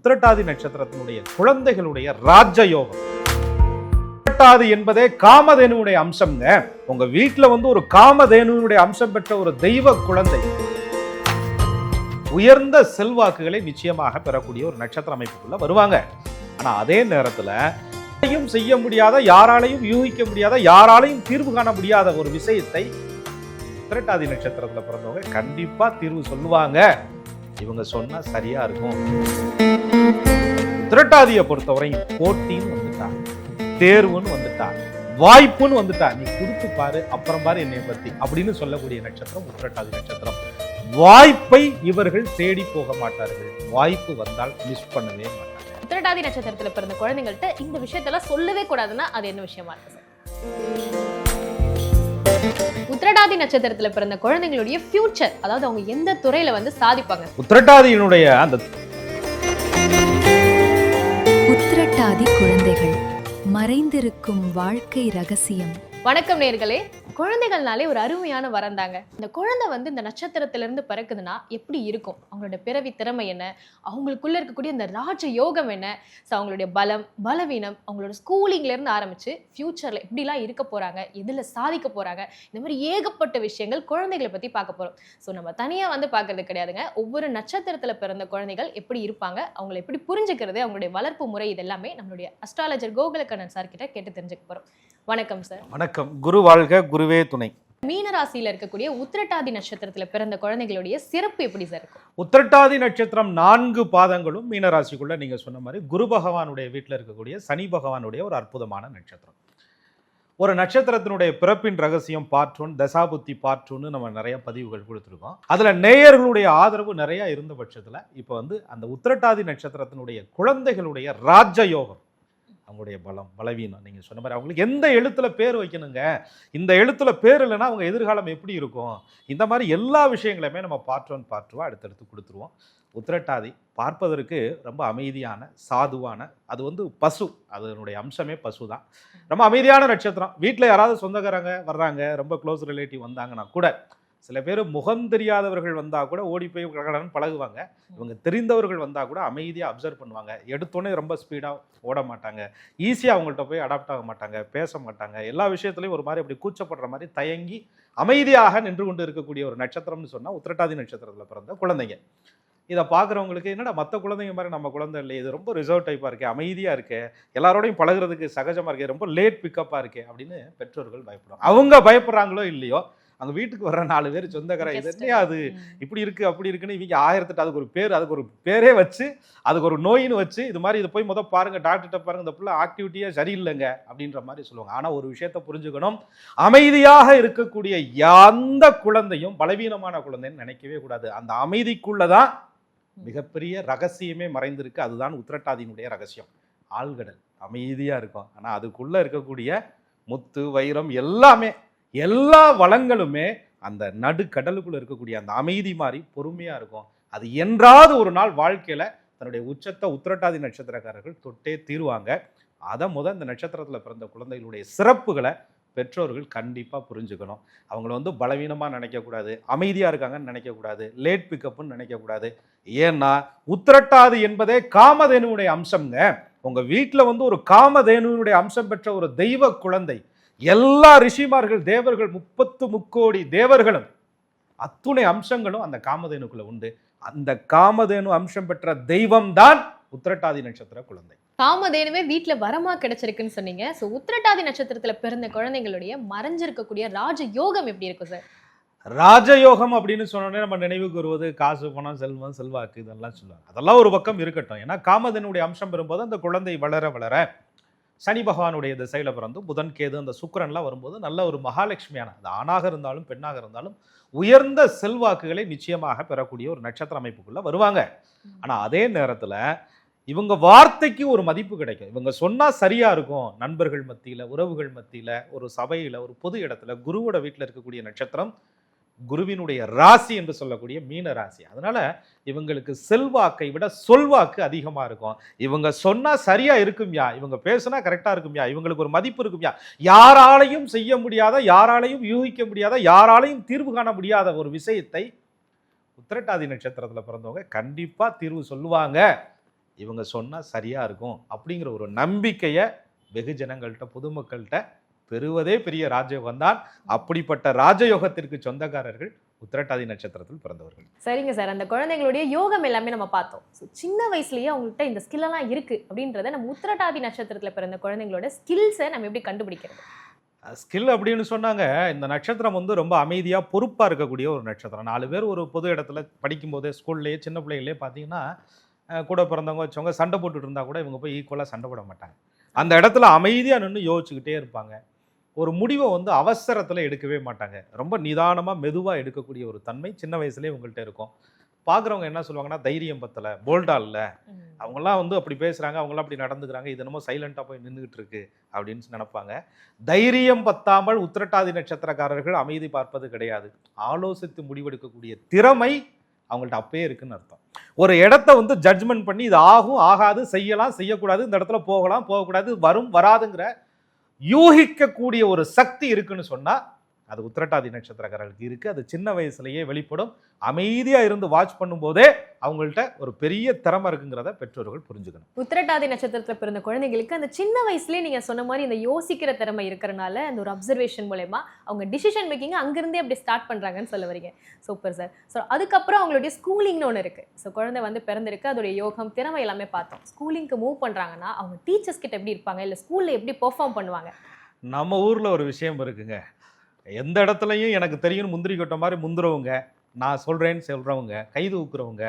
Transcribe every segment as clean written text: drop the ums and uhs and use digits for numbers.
உத்திரட்டாதி நட்சத்திரத்தினுடைய குழந்தைகளுடைய ராஜயோகம். உத்திரட்டாதி என்பதே காமதேனுடைய அம்சம்ங்க. உங்க வீட்டுல ஒரு காமதேனுடைய அம்சம் பெற்ற ஒரு தெய்வ குழந்தை உயர்ந்த செல்வாக்குகளை நிச்சயமாக பெறக்கூடிய ஒரு நட்சத்திர அமைப்புக்குள்ள வருவாங்க. ஆனா அதே நேரத்துல செய்ய முடியாத, யாராலையும் யூகிக்க முடியாத, யாராலையும் தீர்வு காண முடியாத ஒரு விஷயத்தை உத்திரட்டாதி நட்சத்திரத்துல பிறந்தவங்க கண்டிப்பா தீர்வு சொல்லுவாங்க. இவங்க சொன்னா சரியா இருக்கும். உத்திரட்டாதியை பொறுத்தவரையும் போட்டின்னு வந்துட்டா, தேர்வுன்னு வந்துட்டா, வாய்ப்புன்னு வந்துட்டா, நீ கொடுத்து பாரு அப்புறம் பாரு என்னை பத்தி அப்படின்னு சொல்லக்கூடிய நட்சத்திரம் உத்திரட்டாதி நட்சத்திரம். வாய்ப்பை இவர்கள் தேடி போக மாட்டார்கள். வாய்ப்பு வந்தால் மிஸ் பண்ணவே மாட்டார்கள். உத்திரட்டாதி நட்சத்திரத்துல பிறந்த குழந்தைங்கள்ட்ட இந்த விஷயத்தெல்லாம் சொல்லவே கூடாதுன்னா அது என்ன விஷயமா இருக்கு சார்? உத்திரட்டாதி நட்சத்திரத்துல பிறந்த குழந்தைங்களுடைய ஃபியூச்சர், அதாவது அவங்க எந்த துறையில சாதிப்பாங்க? உத்திரட்டாதியினுடைய அந்த உத்திரட்டாதி குழந்தைகள் மறைந்திருக்கும் வாழ்க்கை ரகசியம். வணக்கம் நேயர்களே. குழந்தைகள்னாலே ஒரு அருமையான வரம் தாங்க. இந்த குழந்தை இந்த நட்சத்திரத்திலிருந்து பிறக்குதுன்னா எப்படி இருக்கும், அவங்களோட பிறவி திறமை என்ன, அவங்களுக்குள்ள இருக்கக்கூடிய இந்த ராஜ யோகம் என்ன, அவங்களுடைய பலம் பலவீனம், அவங்களோட ஸ்கூலிங்ல இருந்து ஆரம்பிச்சு ஃபியூச்சர்ல எப்படிலாம் இருக்க போறாங்க, எதுல சாதிக்க போறாங்க, இந்த மாதிரி ஏகப்பட்ட விஷயங்கள் குழந்தைகளை பத்தி பார்க்க போறோம். ஸோ நம்ம தனியா பார்க்கறது கிடையாதுங்க. ஒவ்வொரு நட்சத்திரத்துல பிறந்த குழந்தைகள் எப்படி இருப்பாங்க, அவங்களை எப்படி புரிஞ்சுக்கிறது, அவங்களுடைய வளர்ப்பு முறை, இதெல்லாமே நம்மளுடைய அஸ்ட்ராலஜர் கோகுலக்கண்ணன் சார் கிட்ட கேட்டு தெரிஞ்சுக்க போறோம். வணக்கம் சார். வணக்கம். குரு வாழ்க, குருவே துணை. மீனராசியில இருக்கக்கூடிய உத்திரட்டாதி நட்சத்திரத்துல பிறந்த குழந்தைகளுடைய சிறப்பு எப்படி சார் இருக்கும்? உத்திரட்டாதி நட்சத்திரம் 4 பாதங்களும் மீனராசிக்குள்ள நீங்க சொன்ன மாதிரி குரு பகவானுடைய வீட்டில் இருக்கக்கூடிய சனி பகவானுடைய ஒரு அற்புதமான நட்சத்திரம். ஒரு நட்சத்திரத்தினுடைய பிறப்பின் ரகசியம் பார்ட் 1, தசாபுத்தி பார்ட் 2 நம்ம நிறைய பதிவுகள் கொடுத்துருக்கோம். அதுல நேயர்களுடைய ஆதரவு நிறைய இருந்த பட்சத்துல இப்போ அந்த உத்திரட்டாதி நட்சத்திரத்தினுடைய குழந்தைகளுடைய ராஜயோகம், அவங்களுடைய பலம் பலவீனம், நீங்க சொன்ன மாதிரி அவங்களுக்கு எந்த எழுத்துல பேர் வைக்கணுங்க, இந்த எழுத்துல பேர் இல்லைன்னா அவங்க எதிர்காலம் எப்படி இருக்கும், இந்த மாதிரி எல்லா விஷயங்களையுமே நம்ம பார்ட் 1 பார்ட் 2 அடுத்தடுத்து கொடுத்துருவோம். உத்திரட்டாதி பார்ப்பதற்கு ரொம்ப அமைதியான சாதுவான, அது பசு, அதனுடைய அம்சமே பசு தான். ரொம்ப அமைதியான நட்சத்திரம். வீட்டில் யாராவது சொந்தக்காரங்க வர்றாங்க, ரொம்ப க்ளோஸ் ரிலேட்டிவ் வந்தாங்கன்னா கூட, சில பேர் முகம் தெரியாதவர்கள் வந்தால் கூட ஓடி போய் கடகடன்னு பழகுவாங்க. இவங்க தெரிந்தவர்கள் வந்தால் கூட அமைதியாக அப்சர்வ் பண்ணுவாங்க. எடுத்தோடனே ரொம்ப ஸ்பீடாக ஓட மாட்டாங்க, ஈஸியாக அவங்கள்ட்ட போய் அடாப்ட் ஆக மாட்டாங்க, பேச மாட்டாங்க. எல்லா விஷயத்துலையும் ஒரு மாதிரி அப்படி கூச்சப்படுற மாதிரி தயங்கி அமைதியாக நின்று கொண்டு இருக்கக்கூடிய ஒரு நட்சத்திரம்னு சொன்னால் உத்திரட்டாதி நட்சத்திரத்தில் பிறந்த குழந்தைங்க. இதை பார்க்குறவங்களுக்கு என்னடா மற்ற குழந்தைங்க மாதிரி நம்ம குழந்தை இல்லை, இது ரொம்ப ரிசர்வ் டைப்பாக இருக்கே, அமைதியாக இருக்கே, எல்லாரோடையும் பழகுறதுக்கு சகஜமாக இருக்கே, ரொம்ப லேட் பிக்கப்பாக இருக்கே அப்படின்னு பெற்றோர்கள் பயப்படுவாங்க. அவங்க பயப்படுறாங்களோ இல்லையோ, அங்கே வீட்டுக்கு வர்ற 4 பேர் சொந்தக்கார இது இல்லையா, அது இப்படி இருக்குது அப்படி இருக்குன்னு இவங்க 1008 அதுக்கு ஒரு பேரே வச்சு, அதுக்கு ஒரு நோயின்னு வச்சு, இது மாதிரி இதை போய் பாருங்க, டாக்டர்கிட்ட பாருங்க, இந்த பிள்ளை ஆக்டிவிட்டியாக சரியில்லைங்க அப்படின்ற மாதிரி சொல்லுவாங்க. ஆனால் ஒரு விஷயத்த புரிஞ்சுக்கணும், அமைதியாக இருக்கக்கூடிய எந்த குழந்தையும் பலவீனமான குழந்தைன்னு நினைக்கவே கூடாது. அந்த அமைதிக்குள்ளதான் மிகப்பெரிய ரகசியமே மறைந்திருக்கு. அதுதான் உத்திரட்டாதியினுடைய ரகசியம். ஆழ்கடல் அமைதியாக இருக்கும், ஆனால் அதுக்குள்ள இருக்கக்கூடிய முத்து வைரம் எல்லாமே, எல்லா வளங்களுமே அந்த நடுக்கடலுக்குள்ள இருக்கக்கூடிய அந்த அமைதி மாதிரி பொறுமையா இருக்கும். அது என்றாவது ஒரு நாள் வாழ்க்கையில தன்னுடைய உச்சத்தை உத்திரட்டாதி நட்சத்திரக்காரர்கள் தொட்டே தீருவாங்க. அதை இந்த நட்சத்திரத்துல பிறந்த குழந்தைகளுடைய சிறப்புகளை பெற்றோர்கள் கண்டிப்பா புரிஞ்சுக்கணும். அவங்கள பலவீனமா நினைக்கக்கூடாது, அமைதியா இருக்காங்கன்னு நினைக்கக்கூடாது, லேட் பிக்கப்னு நினைக்கக்கூடாது. ஏன்னா உத்திரட்டாதி என்பதே காமதேனுடைய அம்சம்ங்க. உங்க வீட்டுல ஒரு காமதேனுடைய அம்சம் பெற்ற ஒரு தெய்வ குழந்தை. எல்லா ரிஷிமார்கள், தேவர்கள், 30 முக்கோடி தேவர்களும் அத்துணை அம்சங்களும் அந்த காமதேனுக்குள்ள உண்டு. அந்த காமதேனு அம்சம் பெற்ற தெய்வம் தான் உத்திரட்டாதி நட்சத்திர குழந்தை. காமதேனுவே வீட்டுல வரமா கிடைச்சிருக்குன்னு சொன்னீங்க. சோ உத்திரட்டாதி நட்சத்திரத்துல பிறந்த குழந்தைகளுடைய மறைஞ்சிருக்கக்கூடிய ராஜ யோகம் எப்படி இருக்கும் சார்? ராஜயோகம் அப்படின்னு சொன்னோடனே நம்ம நினைவுக்கு வருவது காசு, பணம், செல்வம், செல்வாக்கு, இதெல்லாம் சொல்லுவாங்க. அதெல்லாம் ஒரு பக்கம் இருக்கட்டும். ஏன்னா காமதேனுடைய அம்சம் பெறும்போது அந்த குழந்தை வளர வளர சனி பகவானுடைய திசையில பிறந்து புதன், கேது, அந்த சுக்கிரன்லாம் வரும்போது நல்ல ஒரு மகாலட்சுமியான, அது ஆணாக இருந்தாலும் பெண்ணாக இருந்தாலும் உயர்ந்த செல்வாக்குகளை நிச்சயமாக பெறக்கூடிய ஒரு நட்சத்திர அமைப்புக்குள்ள வருவாங்க. ஆனா அதே நேரத்துல இவங்க வார்த்தைக்கு ஒரு மதிப்பு கிடைக்கும். இவங்க சொன்னா சரியா இருக்கும். நண்பர்கள் மத்தியில, உறவுகள் மத்தியில, ஒரு சபையில, ஒரு பொது இடத்துல, குருவோட வீட்டில் இருக்கக்கூடிய நட்சத்திரம் குருவினுடைய ராசி என்று சொல்லக்கூடிய மீன ராசி. அதனால இவங்களுக்கு செல்வாக்கை விட சொல்வாக்கு அதிகமா இருக்கும். இவங்க சொன்னா சரியா இருக்கும்யா, இவங்க பேசுனா கரெக்டா இருக்கும்யா, இவங்களுக்கு ஒரு மதிப்பு இருக்கும்யா. யாராலையும் செய்ய முடியாத, யாராலையும் யூகிக்க முடியாத, யாராலையும் தீர்வு காண முடியாத ஒரு விஷயத்தை உத்திரட்டாதி நட்சத்திரத்துல பிறந்தவங்க கண்டிப்பா தீர்வு சொல்லுவாங்க. இவங்க சொன்னால் சரியாக இருக்கும் அப்படிங்கிற ஒரு நம்பிக்கையை வெகுஜனங்கள்கிட்ட பொதுமக்கள்கிட்ட பெறுவதே பெரிய ராஜயோகம் தான். அப்படிப்பட்ட ராஜயோகத்திற்கு சொந்தக்காரர்கள் உத்திரட்டாதி நட்சத்திரத்தில் பிறந்தவர்கள். சரிங்க சார், அந்த குழந்தைங்களுடைய யோகம் எல்லாமே நம்ம பார்த்தோம். ஸோ சின்ன வயசுலயே அவங்கள்ட்ட இந்த ஸ்கில்லெல்லாம் இருக்கு அப்படின்றத நம்ம உத்திரட்டாதி நட்சத்திரத்தில் பிறந்த குழந்தைங்களோட ஸ்கில்ஸை நம்ம எப்படி கண்டுபிடிக்கிறது? ஸ்கில் அப்படின்னு சொன்னாங்க, இந்த நட்சத்திரம் வந்து ரொம்ப அமைதியாக பொறுப்பாக இருக்கக்கூடிய ஒரு நட்சத்திரம். 4 பேர் ஒரு பொது இடத்துல படிக்கும்போதே ஸ்கூல்லேயே சின்ன பிள்ளைகளே பார்த்தீங்கன்னா கூட பிறந்தவங்க வச்சவங்க சண்டை போட்டுட்டு இருந்தால் கூட இவங்க போய் ஈக்குவலாக சண்டை போட மாட்டாங்க. அந்த இடத்துல அமைதியாக நின்று யோசிச்சுக்கிட்டே இருப்பாங்க. ஒரு முடிவை வந்து அவசரத்தில் எடுக்கவே மாட்டாங்க. ரொம்ப நிதானமாக மெதுவாக எடுக்கக்கூடிய ஒரு தன்மை சின்ன வயசுலேயே உங்கள்கிட்ட இருக்கும். பார்க்குறவங்க என்ன சொல்லுவாங்கன்னா, தைரியம் பத்தலை, போல்டா இல்லை, அவங்களாம் வந்து அப்படி பேசுகிறாங்க, அவங்களாம் அப்படி நடந்துக்கிறாங்க, இது என்னமோ சைலண்ட்டாக போய் நின்றுக்கிட்டு இருக்கு அப்படின்னு நினைப்பாங்க. தைரியம் பத்தாமல் உத்திரட்டாதி நட்சத்திரக்காரர்கள் அமைதி பார்ப்பது கிடையாது. ஆலோசித்து முடிவெடுக்கக்கூடிய திறமை அவங்கள்ட்ட அப்பயே இருக்குன்னு அர்த்தம். ஒரு இடத்த வந்து ஜட்ஜ்மெண்ட் பண்ணி இது ஆகும், ஆகாது, செய்யலாம், செய்யக்கூடாது, இந்த இடத்துல போகலாம், போகக்கூடாது, வரும், வராதுங்கிற யூகிக்கக்கூடிய ஒரு சக்தி இருக்குன்னு சொன்னா அது உத்திரட்டாதி நட்சத்திரக்காரர்களுக்கு இருக்கு. அது சின்ன வயசுலயே வெளிப்படும். அமைதியா இருந்து வாட்ச் பண்ணும்போதே அவங்கள்ட்ட ஒரு பெரிய திறமை இருக்குங்கிறத பெற்றோர்கள் புரிஞ்சுக்கணும். உத்திரட்டாதி நட்சத்திரத்தில் பிறந்த குழந்தைகளுக்கு அந்த சின்ன வயசுலயே நீங்க சொன்ன மாதிரி இந்த யோசிக்கிற திறமை இருக்கிறனால அந்த ஒரு அப்சர்வேஷன் மூலமா அவங்க டிசிஷன் மேக்கிங் அங்கிருந்தே அப்படி ஸ்டார்ட் பண்றாங்கன்னு சொல்ல வரீங்க. Super sir. ஸோ அதுக்கப்புறம் அவங்களுடைய ஸ்கூலிங்னு ஒன்று இருக்கு. ஸோ குழந்தை வந்து பிறந்திருக்கு, அதோடைய யோகம் திறமை எல்லாமே பார்த்தோம். ஸ்கூலிங்க்கு மூவ் பண்றாங்கன்னா அவங்க டீச்சர்ஸ் கிட்ட எப்படி இருப்பாங்க, இல்லை ஸ்கூல்ல எப்படி பெர்ஃபார்ம் பண்ணுவாங்க? நம்ம ஊர்ல ஒரு விஷயம் இருக்குங்க, எந்த இடத்துலையும் எனக்கு தெரியும் முந்திரி கொட்ட மாதிரி முந்துறவங்க, நான் சொல்கிறேன்னு சொல்கிறவங்க, கைது ஊக்குறவங்க,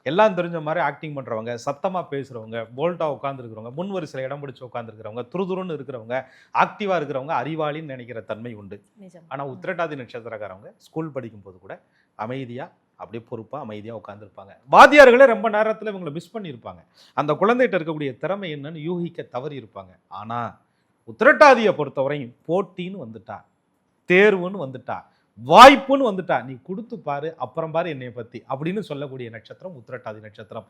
எல்லாம் தெரிஞ்ச மாதிரி ஆக்டிங் பண்ணுறவங்க, சத்தமாக பேசுகிறவங்க, போல்ட்டாக உட்காந்துருக்கிறவங்க, முன் வரிசையில் இடம் பிடிச்சி உட்காந்துருக்கிறவங்க, துருதுருன்னு இருக்கிறவங்க, ஆக்டிவாக இருக்கிறவங்க அறிவாளின்னு நினைக்கிற தன்மை உண்டு. ஆனால் உத்திரட்டாதி நட்சத்திரக்காரவங்க ஸ்கூல் படிக்கும்போது கூட அமைதியாக அப்படியே பொறுப்பாக அமைதியாக உட்காந்துருப்பாங்க. வாத்தியார்களே ரொம்ப நேரத்தில் இவங்களை மிஸ் பண்ணியிருப்பாங்க. அந்த குழந்தைகிட்ட இருக்கக்கூடிய திறமை என்னன்னு யூகிக்க தவறி இருப்பாங்க. ஆனால் உத்திரட்டாதியை பொறுத்தவரையும் போட்டின்னு வந்துட்டா, தேர்வுன்னு வந்துட்டா, வாய்ப்புன்னு வந்துட்டா, நீ கொடுத்து பாரு, அப்புறம் பாரு என்னைய பத்தி அப்படின்னு சொல்லக்கூடிய நட்சத்திரம் உத்திரட்டாதி நட்சத்திரம்.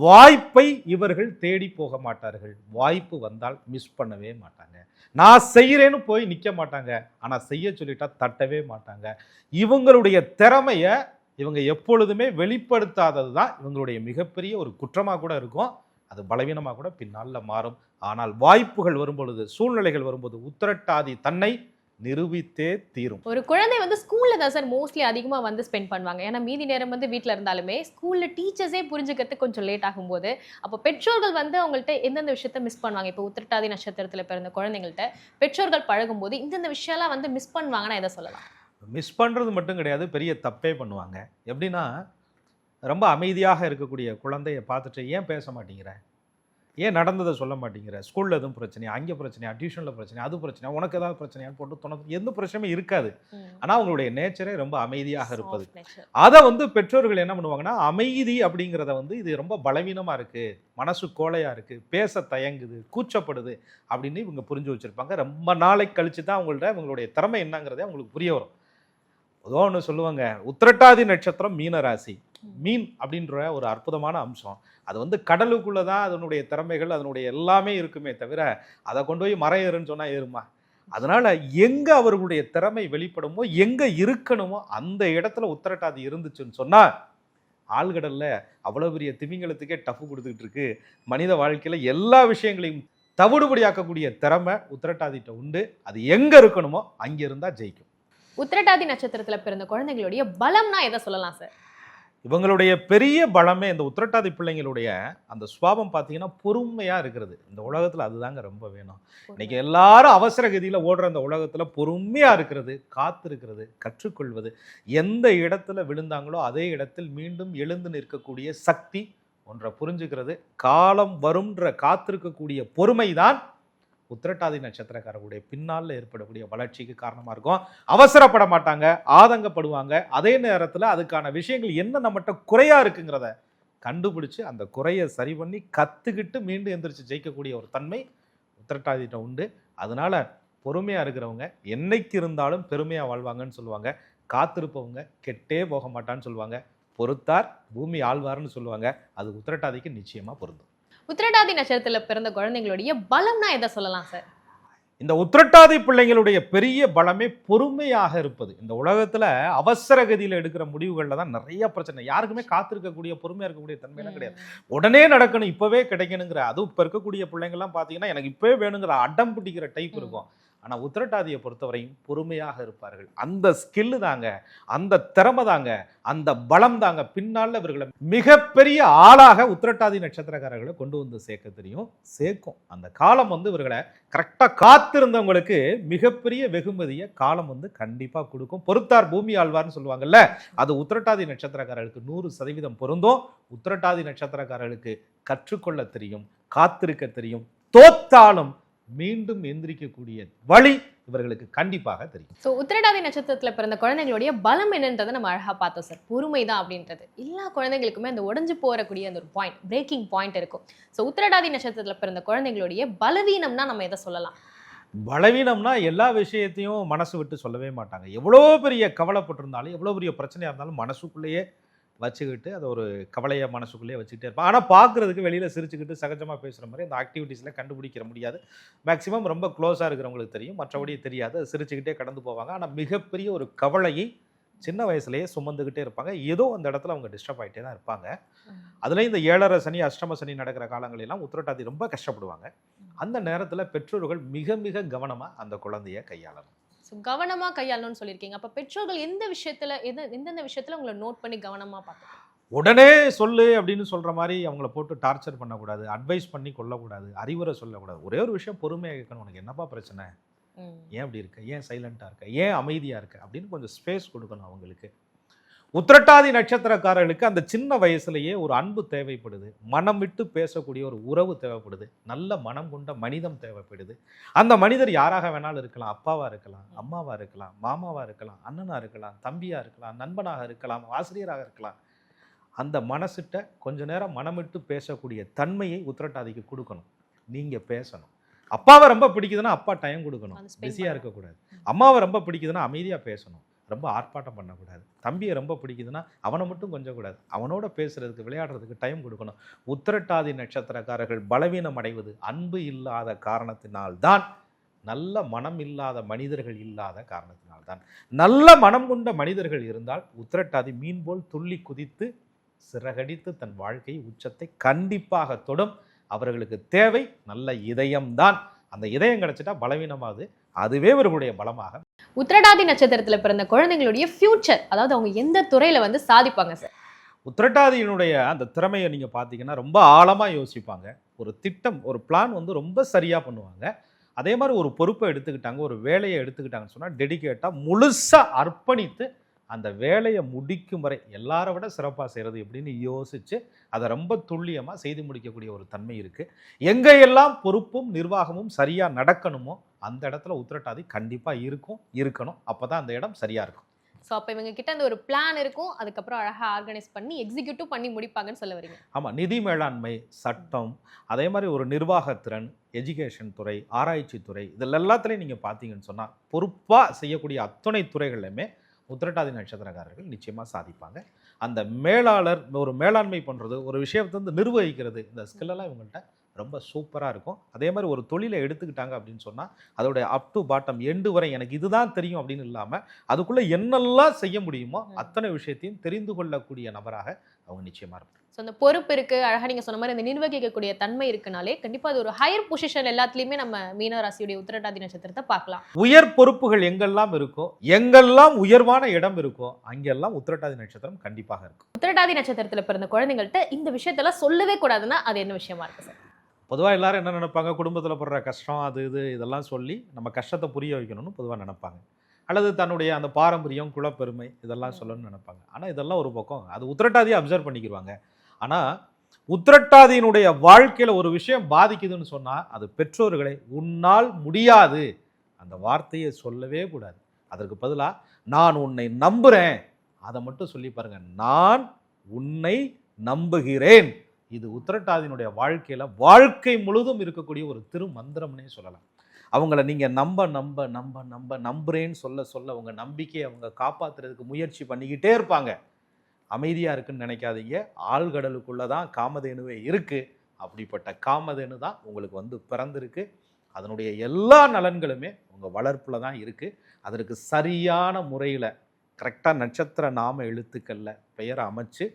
வாய்ப்பை இவர்கள் தேடி போக மாட்டார்கள். வாய்ப்பு வந்தால் மிஸ் பண்ணவே மாட்டாங்க. நான் செய்யறேன்னு போய் நிக்க மாட்டாங்க. ஆனா செய்ய சொல்லிட்டா தட்டவே மாட்டாங்க. இவங்களுடைய திறமைய இவங்க எப்பொழுதுமே வெளிப்படுத்தாதது தான் இவங்களுடைய மிகப்பெரிய ஒரு குற்றமா கூட இருக்கும். அது பலவீனமாக கூட பின்னால மாறும். ஆனால் வாய்ப்புகள் வரும்பொழுது, சூழ்நிலைகள் வரும்போது உத்திரட்டாதி தன்னை நிரூபித்தே தீரும். ஒரு குழந்தை வந்து ஸ்கூல்ல தான் சார் மோஸ்ட்லி அதிகமா வந்து ஸ்பெண்ட் பண்ணுவாங்க. ஏன்னா மீதி நேரம் வந்து வீட்டில் இருந்தாலுமே ஸ்கூல்ல டீச்சர்ஸே புரிஞ்சுக்கிறதுக்கு கொஞ்சம் லேட் ஆகும்போது அப்போ பெற்றோர்கள் வந்து அவங்கள்ட்ட எந்தெந்த விஷயத்த மிஸ் பண்ணுவாங்க? இப்போ உத்திரட்டாதி நட்சத்திரத்தில் பிறந்த குழந்தைங்கள்ட்ட பெற்றோர்கள் பழகும்போது இந்தந்த விஷயம்லாம் வந்து மிஸ் பண்ணுவாங்கன்னா எதை சொல்லலாம்? மிஸ் பண்ணுறது மட்டும் கிடையாது, பெரிய தப்பே பண்ணுவாங்க. எப்படின்னா, ரொம்ப அமைதியாக இருக்கக்கூடிய குழந்தைய பார்த்துட்டு ஏன் பேச மாட்டேங்கிற, ஏன் நடந்ததை சொல்ல மாட்டேங்கிற, ஸ்கூலில் எதுவும் பிரச்சனையா, அங்கே பிரச்சனையா, டியூஷனில் பிரச்சனையா, அது பிரச்சனையா, உனக்கு ஏதாவது பிரச்சனையான்னு போட்டு துணை எந்த பிரச்சனையும் இருக்காது. ஆனால் அவங்களுடைய நேச்சரே ரொம்ப அமைதியாக இருப்பது. அதை வந்து பெற்றோர்கள் என்ன பண்ணுவாங்கன்னா, அமைதி அப்படிங்கிறத வந்து இது ரொம்ப பலவீனமாக இருக்குது, மனசு கோழையாக இருக்குது, பேச தயங்குது, கூச்சப்படுது அப்படின்னு இவங்க புரிஞ்சு வச்சுருப்பாங்க. ரொம்ப நாளைக்கு கழித்து தான் அவங்களுடைய திறமை என்னங்கிறதே அவங்களுக்கு புரிய வரும். பொதுவாக ஒன்று சொல்லுவாங்க, உத்திரட்டாதி நட்சத்திரம் மீன ராசி. மீன் அப்படின்ற ஒரு அற்புதமான அம்சம். அது வந்து கடலுக்குள்ளே தான் அதனுடைய திறமைகள், அதனுடைய எல்லாமே இருக்குமே தவிர அதை கொண்டு போய் மரம் ஏறுன்னு சொன்னால் ஏறுமா? அதனால் எங்கே அவர்களுடைய திறமை வெளிப்படுமோ, எங்கே இருக்கணுமோ அந்த இடத்துல உத்திரட்டாதி இருந்துச்சுன்னு சொன்னால் ஆழ்கடலில் அவ்வளோ பெரிய திமிங்கலத்துக்கே டஃப் கொடுத்துக்கிட்டு இருக்கு. மனித வாழ்க்கையில் எல்லா விஷயங்களையும் தவிடுபடியாக்கக்கூடிய திறமை உத்திரட்டாதிட்ட உண்டு. அது எங்கே இருக்கணுமோ அங்கே இருந்தால் ஜெயிக்கும். உத்திரட்டாதி நட்சத்திரத்தில் பிறந்த குழந்தைகளுடைய பலம்னா எதை சொல்லலாம் சார்? இவங்களுடைய பெரிய பலமே இந்த உத்திரட்டாதி பிள்ளைங்களுடைய அந்த சுபாவம் பார்த்தீங்கன்னா பொறுமையாக இருக்கிறது. இந்த உலகத்தில் அதுதாங்க ரொம்ப வேணும். இன்னைக்கு எல்லாரும் அவசர கதியில் ஓடுற அந்த உலகத்தில் பொறுமையாக இருக்கிறது, காத்திருக்கிறது, கற்றுக்கொள்வது, எந்த இடத்துல விழுந்தாங்களோ அதே இடத்தில் மீண்டும் எழுந்து நிற்கக்கூடிய சக்தி ஒன்றை புரிஞ்சுக்கிறது, காலம் வரும்ன்ற காத்திருக்கக்கூடிய பொறுமை தான் உத்திரட்டாதி நட்சத்திரக்காரர்களுடைய பின்னால் ஏற்படக்கூடிய வளர்ச்சிக்கு காரணமாக இருக்கும். அவசரப்பட மாட்டாங்க, ஆதங்கப்படுவாங்க. அதே நேரத்தில் அதுக்கான விஷயங்கள் என்ன நம்மகிட்ட குறையா இருக்குங்கிறத கண்டுபிடிச்சு அந்த குறையை சரி பண்ணி கற்றுக்கிட்டு மீண்டும் எந்திரிச்சு ஜெயிக்கக்கூடிய ஒரு தன்மை உத்திரட்டாதிட்ட உண்டு. அதனால பொறுமையாக இருக்கிறவங்க என்னைக்கு இருந்தாலும் பெருமையாக வாழ்வாங்கன்னு சொல்லுவாங்க. காத்திருப்பவங்க கெட்டே போக மாட்டான்னு சொல்லுவாங்க. பொறுத்தார் பூமி ஆழ்வார்னு சொல்லுவாங்க. அது உத்திரட்டாதிக்கு நிச்சயமாக பொருந்தும். உத்திரட்டாதி நட்சத்திரத்தில் பிறந்த குழந்தைங்களுடைய பலம்னா எதை சொல்லலாம் சார்? இந்த உத்திரட்டாதி பிள்ளைங்களுடைய பெரிய பலமே பொறுமையாக இருப்பது. இந்த உலகத்துல அவசர கதியில எடுக்கிற முடிவுகள்ல தான் நிறைய பிரச்சனை. யாருக்குமே காத்திருக்கக்கூடிய பொறுமையா இருக்கக்கூடிய தன்மையெல்லாம் கிடையாது. உடனே நடக்கணும், இப்பவே கிடைக்கணுங்கிற, அதுவும் இப்ப இருக்கக்கூடிய பிள்ளைங்கள்லாம் பாத்தீங்கன்னா எனக்கு இப்பவே வேணுங்கிற அடம் பிடிக்கிற டைப் இருக்கும். ஆனா உத்திரட்டாதியை பொறுத்தவரையும் பொறுமையாக இருப்பார்கள். அந்த ஸ்கில்லு தாங்க, அந்த திறமை தாங்க, அந்த பலம் தாங்க பின்னால இவர்களை மிகப்பெரிய ஆளாக உத்திரட்டாதி நட்சத்திரக்காரர்களை கொண்டு வந்து சேர்க்க தெரியும், சேர்க்கும். அந்த காலம் வந்து இவர்களை கரெக்டா காத்திருந்தவங்களுக்கு மிகப்பெரிய வெகுமதியை காலம் வந்து கண்டிப்பா கொடுக்கும். பொறுத்தார் பூமி ஆழ்வார்னு சொல்லுவாங்கல்ல, அது உத்திரட்டாதி நட்சத்திரக்காரர்களுக்கு 100% பொருந்தும். உத்திரட்டாதி நட்சத்திரக்காரர்களுக்கு கற்றுக்கொள்ள தெரியும், காத்திருக்க தெரியும், தோத்தாலும் மீண்டும் எந்திரிக்கக்கூடிய வழி இவர்களுக்கு கண்டிப்பாக தெரியும். ஸோ உத்திரட்டாதி நட்சத்திரத்துல பிறந்த குழந்தைகளுடைய பலம் என்னன்றதை நம்ம அழகா பார்த்தோம் சார். பொறுமை தான் அப்படின்றது. எல்லா குழந்தைகளுக்குமே அந்த உடைஞ்சு போறக்கூடிய அந்த ஒரு பாயிண்ட், பிரேக்கிங் பாயிண்ட் இருக்கும். ஸோ உத்திரட்டாதி நட்சத்திரத்துல பிறந்த குழந்தைகளுடைய பலவீனம்னா நம்ம எதை சொல்லலாம்? பலவீனம்னா எல்லா விஷயத்தையும் மனசு விட்டு சொல்லவே மாட்டாங்க. எவ்வளோ பெரிய கவலைப்பட்டிருந்தாலும், எவ்வளோ பெரிய பிரச்சனையாக இருந்தாலும் மனசுக்குள்ளேயே வச்சுக்கிட்டு அதை ஒரு கவலையை மனசுக்குள்ளேயே வச்சுக்கிட்டே இருப்பான். ஆனால் பார்க்குறதுக்கு வெளியில் சிரிச்சுக்கிட்டு சகஜமாக பேசுகிற மாதிரி அந்த ஆக்டிவிட்டீஸில் கண்டுபிடிக்கிற முடியாது. மேக்ஸிமம் ரொம்ப க்ளோஸாக இருக்கிறவங்களுக்கு தெரியும், மற்றபடி தெரியாது. அது சிரிச்சுக்கிட்டே கடந்து போவாங்க. ஆனால் மிகப்பெரிய ஒரு கவலையை சின்ன வயசுலேயே சுமந்துக்கிட்டே இருப்பாங்க. ஏதோ அந்த இடத்துல அவங்க டிஸ்டர்ப் ஆகிட்டே தான் இருப்பாங்க. அதுலேயும் இந்த 7.5 சனி அஷ்டம சனி நடக்கிற காலங்களெல்லாம் உத்திரட்டாதி ரொம்ப கஷ்டப்படுவாங்க. அந்த நேரத்தில் பெற்றோர்கள் மிக மிக கவனமாக அந்த குழந்தைய கையாளணும். கவனமா கையாளணும்னு சொல்லியிருக்கீங்க. அப்ப பெற்றோர்கள் எந்த விஷயத்துல எந்தெந்த விஷயத்துல உங்களை நோட் பண்ணி கவனமா பார்க்கணும்? உடனே சொல்லு அப்படின்னு சொல்ற மாதிரி அவங்கள போட்டு டார்ச்சர் பண்ணக்கூடாது, அட்வைஸ் பண்ணி கொள்ளக்கூடாது, அறிவுரை சொல்லக்கூடாது. ஒரே ஒரு விஷயம், பொறுமையாக கேட்கணும். உனக்கு என்னப்பா பிரச்சனை, ஏன் அப்படி இருக்க, ஏன் சைலண்டா இருக்க, ஏன் அமைதியா இருக்க அப்படின்னு கொஞ்சம் ஸ்பேஸ் கொடுக்கணும் அவங்களுக்கு. உத்திரட்டாதி நட்சத்திரக்காரர்களுக்கு அந்த சின்ன வயசுலேயே ஒரு அன்பு தேவைப்படுது, மனம் விட்டு பேசக்கூடிய ஒரு உறவு தேவைப்படுது, நல்ல மனம் கொண்ட மனிதம் தேவைப்படுது. அந்த மனிதர் யாராக வேணாலும் இருக்கலாம். அப்பாவா இருக்கலாம், அம்மாவா இருக்கலாம், மாமாவா இருக்கலாம், அண்ணனா இருக்கலாம், தம்பியா இருக்கலாம், நண்பனாக இருக்கலாம், ஆசிரியராக இருக்கலாம். அந்த மனசிட்ட கொஞ்ச நேரம் மனம் விட்டு பேசக்கூடிய தன்மையை உத்திரட்டாதிக்கு கொடுக்கணும். நீங்க பேசணும். அப்பாவை ரொம்ப பிடிக்குதுன்னா அப்பா டைம் கொடுக்கணும், பிஸியா இருக்கக்கூடாது. அம்மாவை ரொம்ப பிடிக்குதுன்னா அமைதியா பேசணும், ரொம்ப ஆர்ப்பாட்டம் பண்ணக்கூடாது. தம்பியை ரொம்ப பிடிக்குதுன்னா அவனை மட்டும் கொஞ்சம் கூடாது, அவனோட பேசுறதுக்கு விளையாடுறதுக்கு டைம் கொடுக்கணும். உத்திரட்டாதி நட்சத்திரக்காரர்கள் பலவீனம் அடைவது அன்பு இல்லாத காரணத்தினால்தான், நல்ல மனம் இல்லாத மனிதர்கள் இல்லாத காரணத்தினால்தான். நல்ல மனம் கொண்ட மனிதர்கள் இருந்தால் உத்திரட்டாதி மீன் போல் துள்ளி குதித்து சிறகடித்து தன் வாழ்க்கை உச்சத்தை கண்டிப்பாக தொடும். அவர்களுக்கு தேவை நல்ல இதயம்தான். அந்த இதயம் கிடைச்சிட்டா பலவீனமாகுது, அதுவே இவர்களுடைய பலமாக. உத்திரட்டாதி நட்சத்திரத்துல பிறந்த குழந்தைங்களுடைய ஃபியூச்சர், அதாவது அவங்க எந்த துறையில வந்து சாதிப்பாங்க சார்? உத்திரட்டாதியினுடைய அந்த திறமையை நீங்க பார்த்தீங்கன்னா ரொம்ப ஆழமா யோசிப்பாங்க. ஒரு திட்டம், ஒரு பிளான் வந்து ரொம்ப சரியா பண்ணுவாங்க. அதே மாதிரி ஒரு பொறுப்பை எடுத்துக்கிட்டாங்க, ஒரு வேலையை எடுத்துக்கிட்டாங்கன்னு சொன்னா டெடிகேட்டா முழுசா அர்ப்பணித்து அந்த வேலையை முடிக்கும் வரை எல்லாரை விட சிறப்பாக செய்கிறது எப்படின்னு யோசிச்சு அதை ரொம்ப துல்லியமாக செய்து முடிக்கக்கூடிய ஒரு தன்மை இருக்குது. எங்கெல்லாம் பொறுப்பும் நிர்வாகமும் சரியாக நடக்கணுமோ அந்த இடத்துல உத்திரட்டாதி கண்டிப்பாக இருக்கணும். அப்போ தான் அந்த இடம் சரியாக இருக்கும். ஸோ அப்போ இவங்க கிட்ட அந்த ஒரு பிளான் இருக்கும், அதுக்கப்புறம் அழகாக ஆர்கனைஸ் பண்ணி எக்ஸிக்யூட்டிவ் பண்ணி முடிப்பாங்கன்னு சொல்ல வரீங்க? ஆமாம், நிதி மேலாண்மை, சட்டம், அதே மாதிரி ஒரு நிர்வாகத்திறன், எஜுகேஷன் துறை, ஆராய்ச்சி துறை, இதில் எல்லாத்துலேயும் நீங்கள் பார்த்தீங்கன்னு சொன்னால் பொறுப்பாக செய்யக்கூடிய அத்தனை துறைகள்லையுமே உத்திரட்டாதி நட்சத்திரக்காரர்கள் நிச்சயமாக சாதிப்பாங்க. அந்த மேலாளர், ஒரு மேலாண்மை பண்ணுறது, ஒரு விஷயத்தை வந்து நிர்வகிக்கிறது, இந்த ஸ்கில்லெல்லாம் இவங்கள்ட்ட ரொம்ப சூப்பராக இருக்கும். அதே மாதிரி ஒரு தொழிலை எடுத்துக்கிட்டாங்க அப்படின்னு சொன்னால் அதோடைய அப் டு பாட்டம் எண்டு வரை எனக்கு இதுதான் தெரியும் அப்படின்னு இல்லாமல் அதுக்குள்ளே என்னெல்லாம் செய்ய முடியுமோ அத்தனை விஷயத்தையும் தெரிந்து கொள்ளக்கூடிய நபராக அவங்க நிச்சயமாக இருக்கும். ஸோ அந்த பொறுப்பு இருக்குது, அழகாக நீங்கள் சொன்ன மாதிரி இந்த நிர்வகிக்கக்கூடிய தன்மை இருக்குனாலே கண்டிப்பாக அது ஒரு ஹையர் பொசிஷன் எல்லாத்துலேயுமே நம்ம மீனராசியுடைய உத்திரட்டாதி நட்சத்திரத்தை பார்க்கலாம். உயர் பொறுப்புகள் எங்கெல்லாம் இருக்கோ, எங்கெல்லாம் உயர்வான இடம் இருக்கோ அங்கெல்லாம் உத்திரட்டாதி நட்சத்திரம் கண்டிப்பாக இருக்கும். உத்திரட்டாதி நட்சத்திரத்தில் பிறந்த குழந்தைங்கள்ட்ட இந்த விஷயத்தெல்லாம் சொல்லவே கூடாதுன்னா அது என்ன விஷயமா இருக்கு சார்? பொதுவாக எல்லாரும் என்ன நினைப்பாங்க, குடும்பத்தில் படுற கஷ்டம் அது இதெல்லாம் சொல்லி நம்ம கஷ்டத்தை புரிய வைக்கணும்னு பொதுவாக நினைப்பாங்க. அல்லது தன்னுடைய அந்த பாரம்பரியம், குலப்பெருமை இதெல்லாம் சொல்லணும்னு நினைப்பாங்க. ஆனால் இதெல்லாம் ஒரு பக்கம், அது உத்திரட்டாதியை அப்சர்வ் பண்ணிக்கிடுவாங்க. ஆனால் உத்திரட்டாதியினுடைய வாழ்க்கையில் ஒரு விஷயம் பாதிக்குதுன்னு சொன்னால் அது பெற்றோர்களை உன்னால் முடியாது அந்த வார்த்தையை சொல்லவே கூடாது. அதற்கு பதிலாக நான் உன்னை நம்புகிறேன் அதை மட்டும் சொல்லி பாருங்க. நான் உன்னை நம்புகிறேன். இது உத்திரட்டாதியினுடைய வாழ்க்கையில் வாழ்க்கை முழுதும் இருக்கக்கூடிய ஒரு திருமந்திரம்னே சொல்லலாம். அவங்கள நீங்கள் நம்புறேன்னு சொல்ல உங்கள் நம்பிக்கையை அவங்க காப்பாற்றுறதுக்கு முயற்சி பண்ணிக்கிட்டே இருப்பாங்க. அமைதியாக இருக்குன்னு நினைக்காதீங்க. ஆழ்கடலுக்குள்ளே தான் காமதேனுவே இருக்குது. அப்படிப்பட்ட காமதேனு தான் உங்களுக்கு வந்து பிறந்திருக்கு. அதனுடைய எல்லா நலன்களுமே உங்கள் வளர்ப்பில் தான் இருக்குது. அதற்கு சரியான முறையில் கரெக்டாக நட்சத்திர நாம எழுத்துக்களில் பெயரை அமைச்சு,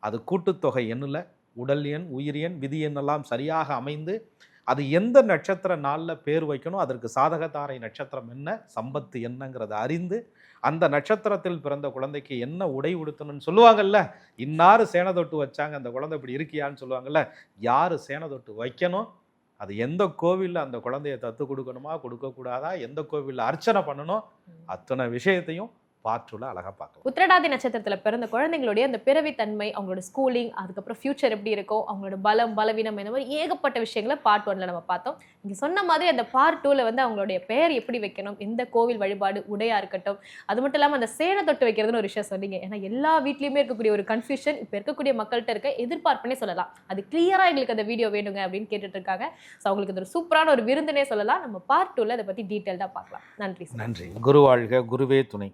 அது கூட்டுத்தொகை எண்ணில் உடல் எண், உயிர் எண், விதி எண்ணெல்லாம் சரியாக அமைந்து, அது எந்த நட்சத்திர நாளில் பேர் வைக்கணும், அதற்கு சாதகதாரை நட்சத்திரம் என்ன, சம்பத்து என்னங்கிறத அறிந்து, அந்த நட்சத்திரத்தில் பிறந்த குழந்தைக்கு என்ன உடை உடுத்தணும்னு சொல்லுவாங்கல்ல. இன்னாரு சேனை தொட்டு வச்சாங்க, அந்த குழந்தை இப்படி இருக்கியான்னு சொல்லுவாங்கல்ல. யார் சேனை தொட்டு வைக்கணும், அது எந்த கோவிலில் அந்த குழந்தைய தத்து கொடுக்கணுமா கொடுக்கக்கூடாதா, எந்த கோவிலில் அர்ச்சனை பண்ணணும், அத்தனை விஷயத்தையும் பாற்றுல அழகா பார்க்கலாம். உத்திரட்டாதி நட்சத்திரத்துல பிறந்த குழந்தைங்களுடைய அந்த பிறவித்தன்மை, அவங்களோட ஸ்கூலிங், அதுக்கப்புறம் ஃபியூச்சர் எப்படி இருக்கும், அவங்களோட பலம் பலவீனம், இந்த மாதிரி ஏகப்பட்ட விஷயங்களை பார்ட் 1ல நம்ம பார்த்தோம். நீங்க சொன்ன மாதிரி அந்த பார்ட் 2ல வந்து அவங்களுடைய பெயர் எப்படி வைக்கணும், எந்த கோவில் வழிபாடு, உடையா இருக்கட்டும், அது மட்டும் இல்லாம அந்த சேனை தொட்டு வைக்கிறதுன்னு ஒரு விஷயம் சொன்னீங்க. ஏன்னா எல்லா வீட்லயுமே இருக்கக்கூடிய ஒரு கன்ஃபியூஷன் இப்ப இருக்கக்கூடிய மக்கள்கிட்ட இருக்க எதிர்பார்ப்புனே சொல்லலாம். அது கிளியரா எங்களுக்கு அந்த வீடியோ வேணுங்க அப்படின்னு கேட்டுட்டு இருக்காங்க. ஸோ அவங்களுக்கு ஒரு சூப்பரான ஒரு விருந்துனே சொல்லலாம். நம்ம பார்ட் 2ல அதை பத்தி டீட்டெயில்டா பார்க்கலாம். நன்றி. நன்றி. குரு வாழ்க, குருவே துணை.